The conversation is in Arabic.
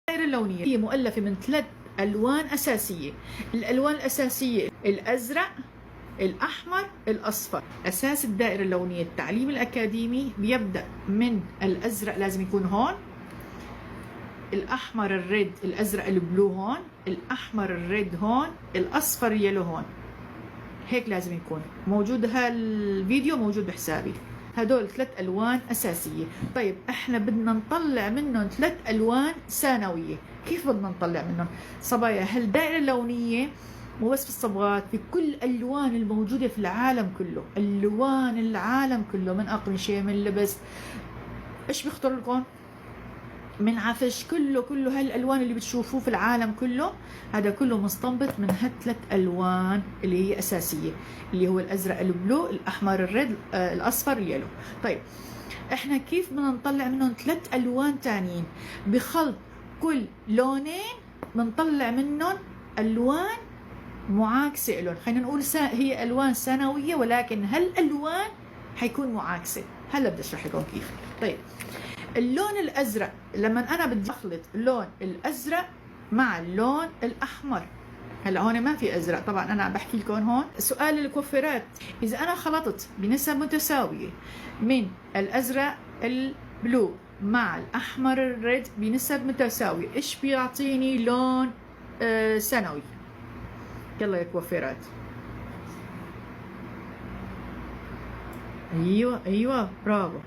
الدائرة اللونية هي مؤلفة من 3 ألوان أساسية. الألوان الأساسية الأزرق، الأحمر، الأصفر. أساس الدائرة اللونية التعليم الأكاديمي بيبدأ من الأزرق، لازم يكون هون، الأحمر الريد، الأزرق البلو هون، الأحمر الريد هون، الأصفر يلو هون. هيك لازم يكون موجود. هالفيديو موجود بحسابي. هدول 3 ألوان أساسية. طيب احنا بدنا نطلع منهم 3 ألوان ثانوية. كيف بدنا نطلع منهم؟ صبايا، هالدائرة اللونية مو بس في الصبغات، في كل الألوان الموجودة في العالم كله، ألوان العالم كله، من أقمشة، من لبس، ايش بيخطر لكم؟ من عفش، كله هالالوان اللي بتشوفوه في العالم كله، هذا كله مستنبط من هالثلاث الوان اللي هي اساسيه، اللي هو الازرق البلو، الاحمر الريد، الاصفر اليلو. طيب احنا كيف بدنا نطلع منهم 3 الوان ثانيين؟ بخلط كل لونين بنطلع منهم الوان معاكسه لهم. خلينا نقول هي الوان ثانويه، ولكن هالالوان حيكون معاكسه. هلا بدي اشرح لكم كيف. طيب اللون الازرق، لما انا بدي اخلط اللون الازرق مع اللون الاحمر، هلا هون ما في ازرق طبعا، انا عم بحكي لكم هون سؤال الكوفرات. اذا انا خلطت بنسب متساويه من الازرق البلو مع الاحمر الريد بنسب متساويه، ايش بيعطيني لون ثانوي؟ يلا يا كوفرات. ايوه برافو.